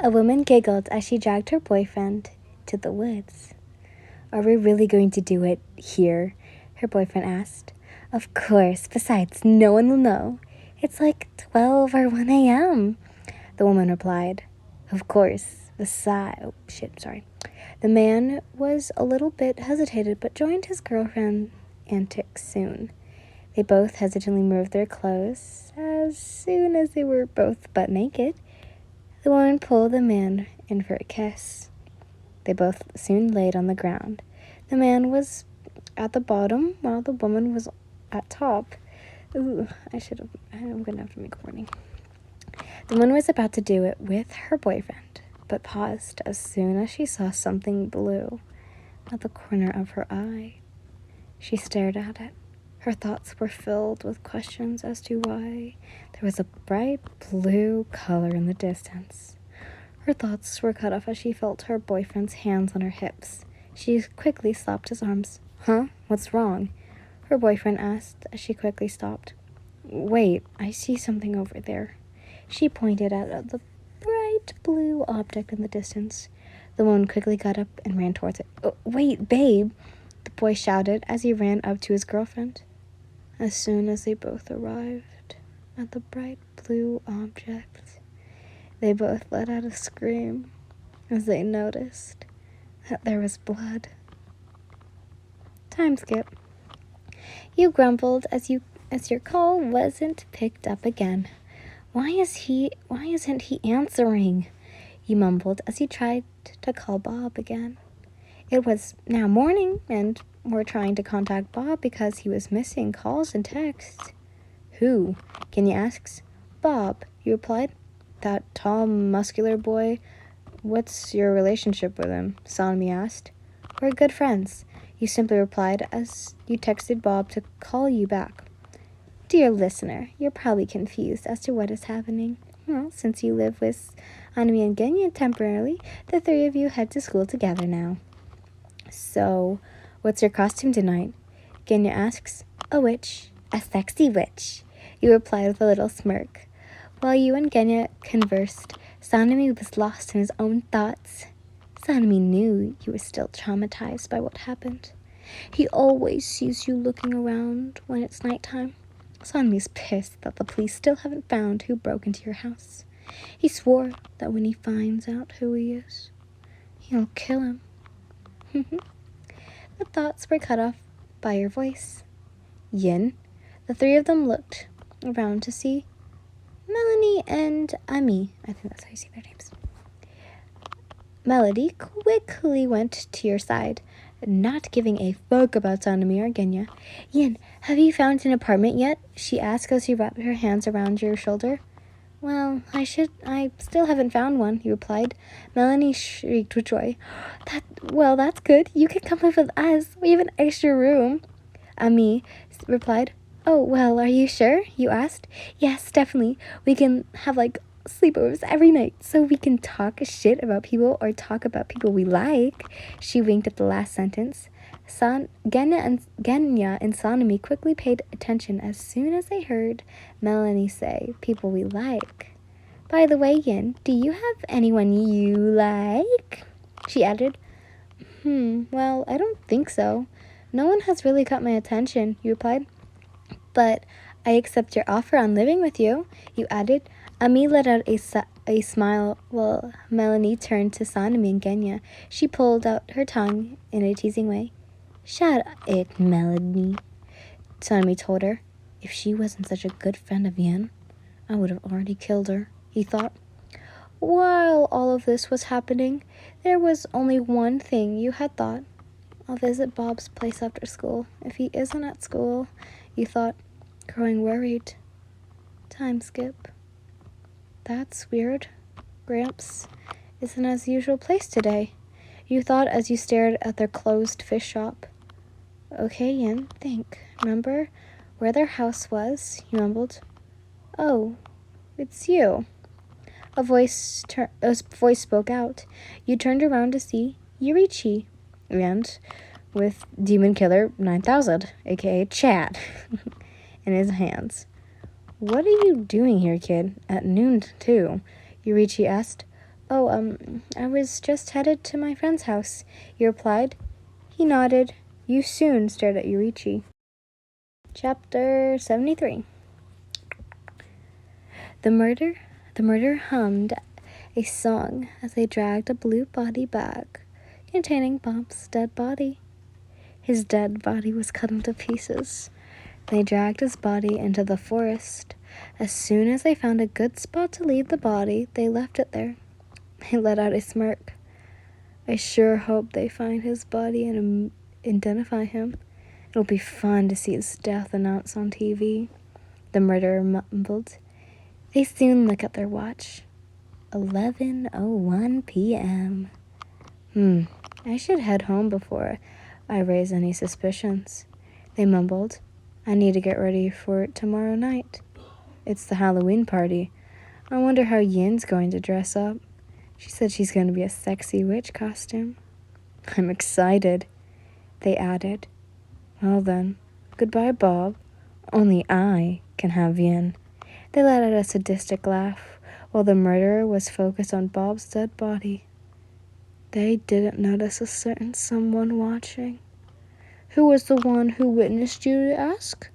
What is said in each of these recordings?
A woman giggled as she dragged her boyfriend to the woods. Are we really going to do it here? Her boyfriend asked. Of course. Besides, no one will know. It's like 12 or 1 a.m., the woman replied. Of course. The man was a little bit hesitated, but joined his girlfriend's antics soon. They both hesitantly moved their clothes. As soon as they were both butt naked, the woman pulled the man in for a kiss. They both soon laid on the ground. The man was at the bottom, while the woman was at top. I'm gonna have to make a warning. The woman was about to do it with her boyfriend, but paused as soon as she saw something blue at the corner of her eye. She stared at it. Her thoughts were filled with questions as to why there was a bright blue color in the distance. Her thoughts were cut off as she felt her boyfriend's hands on her hips. She quickly stopped his arms. Huh? What's wrong? Her boyfriend asked as she quickly stopped. Wait, I see something over there. She pointed at the bright blue object in the distance. The woman quickly got up and ran towards it. Oh, wait, babe, the boy shouted as he ran up to his girlfriend. As soon as they both arrived at the bright blue object, they both let out a scream as they noticed that there was blood. Time skip. You grumbled as your call wasn't picked up again. Why isn't he answering? You mumbled as you tried to call Bob again. It was now morning, and we're trying to contact Bob because he was missing calls and texts. Who? Kenya asks. Bob, you replied. That tall, muscular boy. What's your relationship with him? Sanmi asked. We're good friends, you simply replied as you texted Bob to call you back. Dear listener, you're probably confused as to what is happening. Well, since you live with Anami and Genya temporarily, the three of you head to school together now. So, what's your costume tonight? Genya asks. A witch. A sexy witch, you replied with a little smirk. While you and Genya conversed, Sanami was lost in his own thoughts. Sanami knew you were still traumatized by what happened. He always sees you looking around when it's nighttime. Sanami's pissed that the police still haven't found who broke into your house. He swore that when he finds out who he is, he'll kill him. The thoughts were cut off by your voice. Yin. The three of them looked around to see Melanie and Ami. I think that's how you say their names. Melody quickly went to your side, not giving a fuck about Sanami or Genya. Yin, have you found an apartment yet? She asked as she wrapped her hands around your shoulder. Well, I still haven't found one, you replied. Melanie shrieked with joy. That's good. You can come live with us. We have an extra room. Ami replied. Oh, well, are you sure? You asked. Yes, definitely. We can have, sleepovers every night so we can talk shit about people or talk about people we like. She winked at the last sentence. Genya and Sanami quickly paid attention as soon as they heard Melanie say, people we like. By the way, Yin, do you have anyone you like? She added. Well, I don't think so. No one has really caught my attention, you replied. But I accept your offer on living with you, you added. Ami let out a smile while Melanie turned to Sanami and Genya. She pulled out her tongue in a teasing way. Shut it, Melanie, Sanami told her. If she wasn't such a good friend of Yin, I would have already killed her, he thought. While all of this was happening, there was only one thing you had thought. I'll visit Bob's place after school. If he isn't at school, you thought, growing worried. Time skip. That's weird. Gramps isn't his usual place today, you thought as you stared at their closed fish shop. Okay, Yin, think. Remember where their house was? You mumbled. Oh, it's you. A voice spoke out. You turned around to see Yurichi, and with Demon Killer 9000, aka Chad, in his hands. What are you doing here, kid? At noon, too? Yurichi asked. Oh, I was just headed to my friend's house, you replied. He nodded. You soon stared at Yurichi. Chapter 73. The murderer hummed a song as they dragged a blue body bag containing Bob's dead body. His dead body was cut into pieces. They dragged his body into the forest. As soon as they found a good spot to leave the body, they left it there. They let out a smirk. I sure hope they find his body and identify him. It'll be fun to see his death announced on TV, the murderer mumbled. They soon looked at their watch. 11:01 p.m. I should head home before I raise any suspicions, they mumbled. I need to get ready for it tomorrow night. It's the Halloween party. I wonder how Yin's going to dress up. She said she's going to be a sexy witch costume. I'm excited, they added. Well then, goodbye, Bob. Only I can have Yin. They let out a sadistic laugh while the murderer was focused on Bob's dead body. They didn't notice a certain someone watching. Who was the one who witnessed you, ask?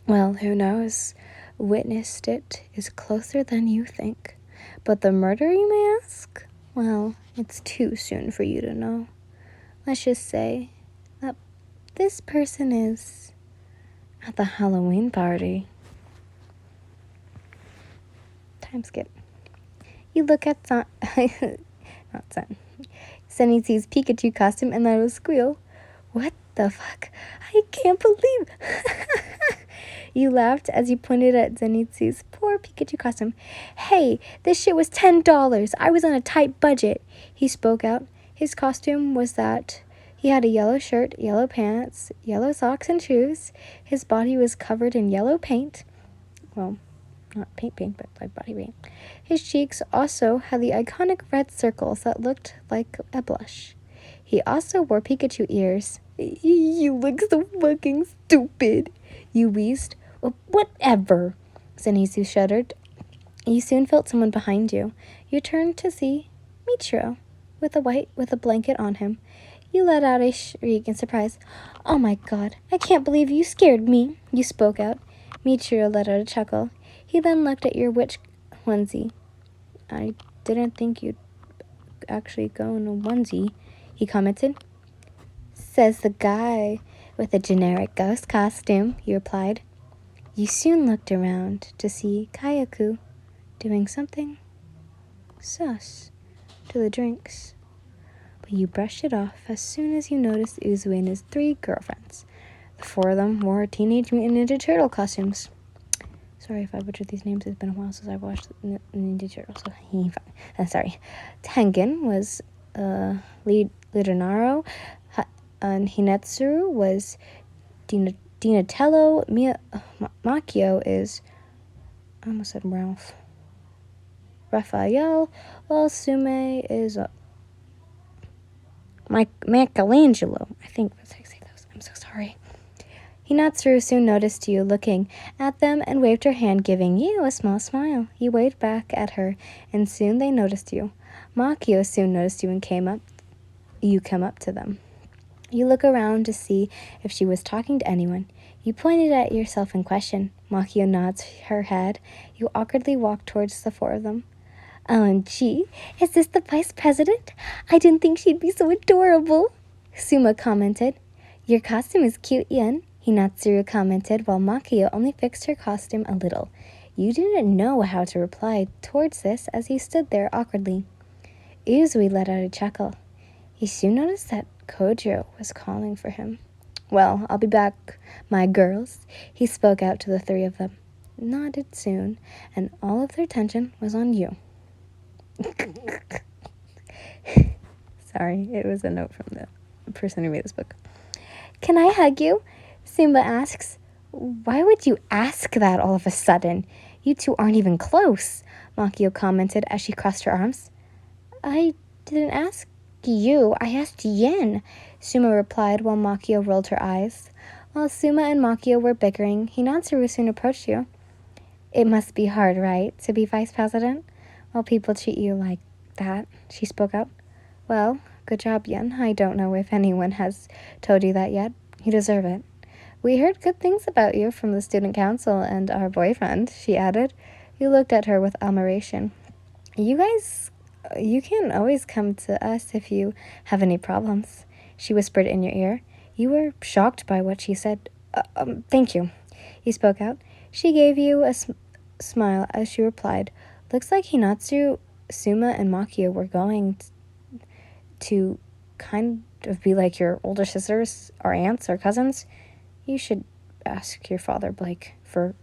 Well, who knows? Witnessed it is closer than you think. But the murder, you may ask? Well, it's too soon for you to know. Let's just say that this person is at the Halloween party. Time skip. You look at Zenitsu's Pikachu costume and let out a squeal. What the fuck? I can't believe. You laughed as you pointed at Zenitsu's poor Pikachu costume. Hey, this shit was $10. I was on a tight budget. He spoke out. His costume was that he had a yellow shirt, yellow pants, yellow socks and shoes. His body was covered in yellow paint. Well, not paint, but like body paint. His cheeks also had the iconic red circles that looked like a blush. He also wore Pikachu ears. You look so fucking stupid, you wheezed. Well, whatever, Zenitsu shuddered. You soon felt someone behind you. You turned to see Michiro with a blanket on him. You let out a shriek in surprise. Oh my god, I can't believe you scared me, you spoke out. Michiro let out a chuckle. He then looked at your witch onesie. I didn't think you'd actually go in a onesie, he commented. Says the guy with a generic ghost costume, you replied. You soon looked around to see Kayako doing something sus to the drinks. But you brushed it off as soon as you noticed Uzui and his 3 girlfriends. The 4 of them wore Teenage Mutant Ninja Turtle costumes. Sorry if I butchered these names. It's been a while since I watched Ninja Turtles. So sorry. Tengen was Lidanaro, and Hinetsuru was Donatello. Makio is, I almost said Ralph. Raphael, while Sume is Michelangelo. I think that's how you say those. I'm so sorry. Hinetsuru soon noticed you looking at them and waved her hand, giving you a small smile. You waved back at her, and soon they noticed you. Makio soon noticed you and came up to them. You look around to see if she was talking to anyone. You pointed at yourself in question. Makio nods her head. You awkwardly walk towards the 4 of them. OMG, is this the vice president? I didn't think she'd be so adorable, Suma commented. Your costume is cute, Yen, Hinetsuru commented, while Makio only fixed her costume a little. You didn't know how to reply towards this as he stood there awkwardly. Uzui let out a chuckle. He soon noticed that Kojo was calling for him. Well, I'll be back, my girls, he spoke out to the 3 of them. Nodded soon, and all of their attention was on you. Sorry, it was a note from the person who made this book. Can I hug you? Simba asks. Why would you ask that all of a sudden? You 2 aren't even close, Makio commented as she crossed her arms. I didn't ask you. I asked Yin, Suma replied while Makio rolled her eyes. While Suma and Makio were bickering, Hinetsuru soon approached you. It must be hard, right, to be vice president? While people treat you like that, she spoke out. Well, good job, Yen. I don't know if anyone has told you that yet. You deserve it. We heard good things about you from the student council and our boyfriend, she added. He looked at her with admiration. You can always come to us if you have any problems, she whispered in your ear. You were shocked by what she said. Thank you, he spoke out. She gave you a smile as she replied, looks like Hinatsu, Suma, and Makia were going to kind of be like your older sisters or aunts or cousins. You should ask your father, Blake, for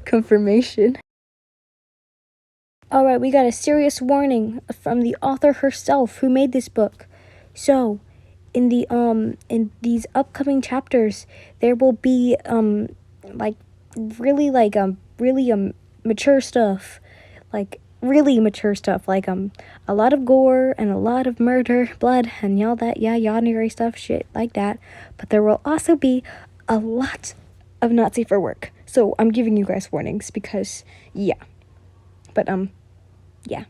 confirmation. Alright, we got a serious warning from the author herself who made this book. So, in these upcoming chapters, there will be like really mature stuff. Like really mature stuff, like a lot of gore and a lot of murder, blood, and all that yawnery stuff, shit like that. But there will also be a lot of not safe for work. So I'm giving you guys warnings because yeah. But yeah.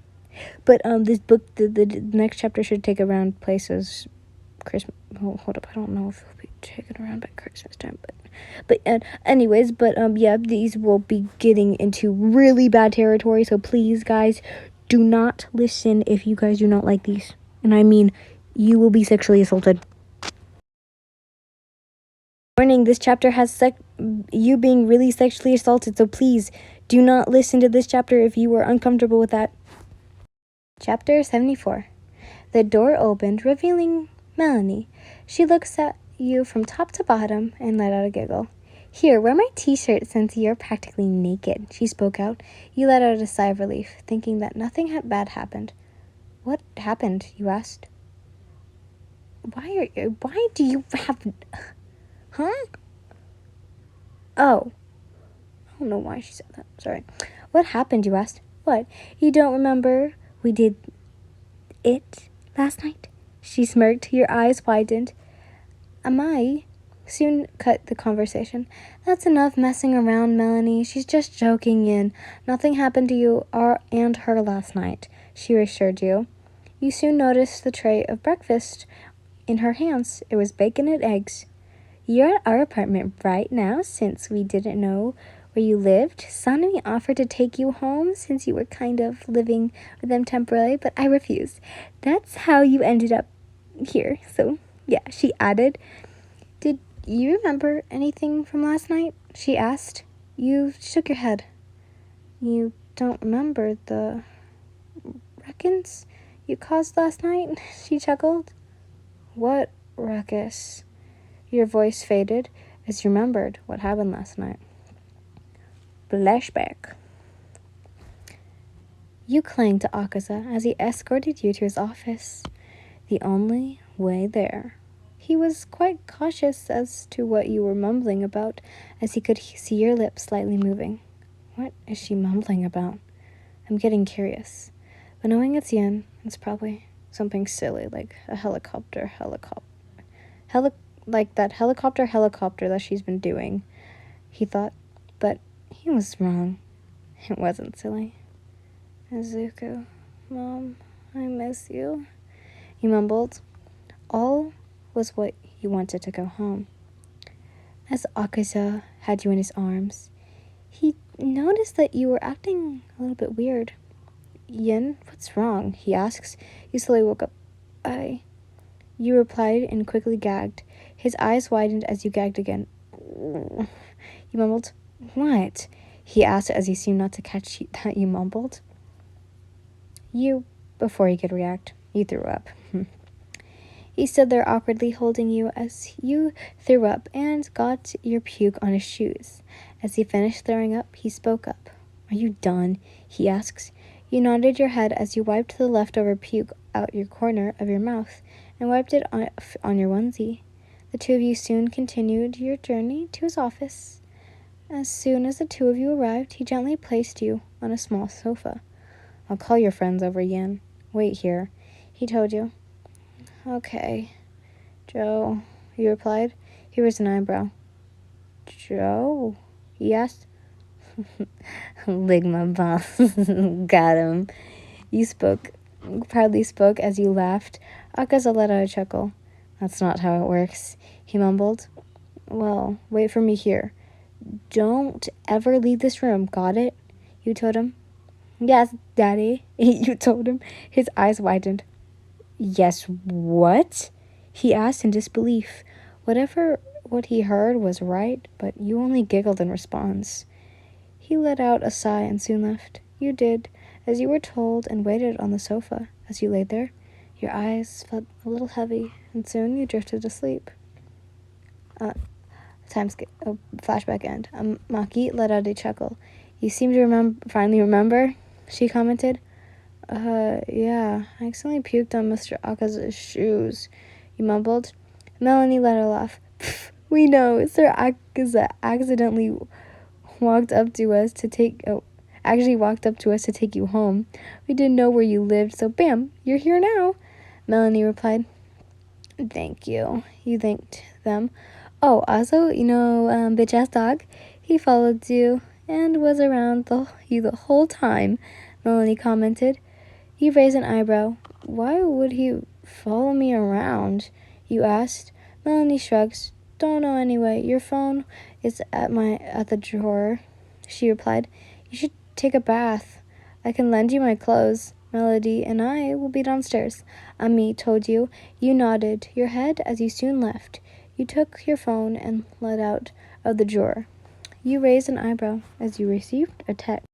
But this book, the next chapter should take around places Christmas. Oh, hold up, I don't know if it'll be taken around by Christmas time, but anyways, yeah, these will be getting into really bad territory. So please, guys, do not listen if you guys do not like these, and I mean, you will be sexually assaulted. Warning: this chapter has you being really sexually assaulted. So please do not listen to this chapter if you are uncomfortable with that. Chapter 74. The door opened, revealing Melanie. She looks at you from top to bottom and let out a giggle. Here, wear my t-shirt since you're practically naked, she spoke out. You let out a sigh of relief, thinking that nothing bad happened. What happened, you asked. Why do you have... Huh? Oh. I don't know why she said that. Sorry. What happened, you asked. What? You don't remember we did it last night? She smirked. Your eyes widened. Am I? Soon cut the conversation. That's enough messing around, Melanie. She's just joking in. Nothing happened to you and her last night, she assured you. You soon noticed the tray of breakfast in her hands. It was bacon and eggs. You're at our apartment right now since we didn't know where you lived. Sanemi offered to take you home since you were kind of living with them temporarily, but I refused. That's how you ended up here. So, yeah, she added. Did you remember anything from last night? She asked. You shook your head. You don't remember the ruckus you caused last night? She chuckled. What ruckus? Your voice faded as you remembered what happened last night. Flashback. You clung to Akaza as he escorted you to his office. The only way there. He was quite cautious as to what you were mumbling about, as he could see your lips slightly moving. What is she mumbling about? I'm getting curious. But knowing it's Yen, it's probably something silly, like a helicopter that she's been doing, he thought. But he was wrong. It wasn't silly. Izuku, Mom, I miss you, he mumbled. All was what he wanted to go home. As Akaza had you in his arms, he noticed that you were acting a little bit weird. Yen, what's wrong? He asks. You slowly woke up. You replied and quickly gagged. His eyes widened as you gagged again. You mumbled. What? He asked as he seemed not to catch that you mumbled. Before he could react, you threw up. He stood there awkwardly holding you as you threw up and got your puke on his shoes. As he finished throwing up, he spoke up. Are you done? He asks. You nodded your head as you wiped the leftover puke out your corner of your mouth and wiped it on your onesie. The two of you soon continued your journey to his office. As soon as the two of you arrived, he gently placed you on a small sofa. I'll call your friends over, Yen. Wait here, he told you. Okay, Joe, you replied. He raised an eyebrow. Joe, he asked. Ligma boss. Got him. Proudly spoke as you laughed. Akaza let out a chuckle. That's not how it works, he mumbled. Well, wait for me here. Don't ever leave this room, got it? You told him. Yes, Daddy, you told him. His eyes widened. Yes, what? He asked in disbelief. What he heard was right, but you only giggled in response. He let out a sigh and soon left. You did, as you were told, and waited on the sofa. As you lay there, your eyes felt a little heavy, and soon you drifted asleep. Flashback end. Maki let out a chuckle. You seem to finally remember, she commented. Yeah, I accidentally puked on Mr. Akaza's shoes, you mumbled. Melanie let her laugh. We know, Sir Akaza accidentally walked up to us to take you home. We didn't know where you lived, so bam, you're here now, Melanie replied. Thank you. You thanked them. Oh, also, bitch-ass dog, he followed you and was around you the whole time, Melanie commented. You raised an eyebrow. Why would he follow me around? You asked. Melanie shrugged. Don't know anyway. Your phone is at the drawer, she replied. You should take a bath. I can lend you my clothes. Melody and I will be downstairs. Ami told you. You nodded your head as you soon left. You took your phone and let out of the drawer. You raised an eyebrow as you received a text.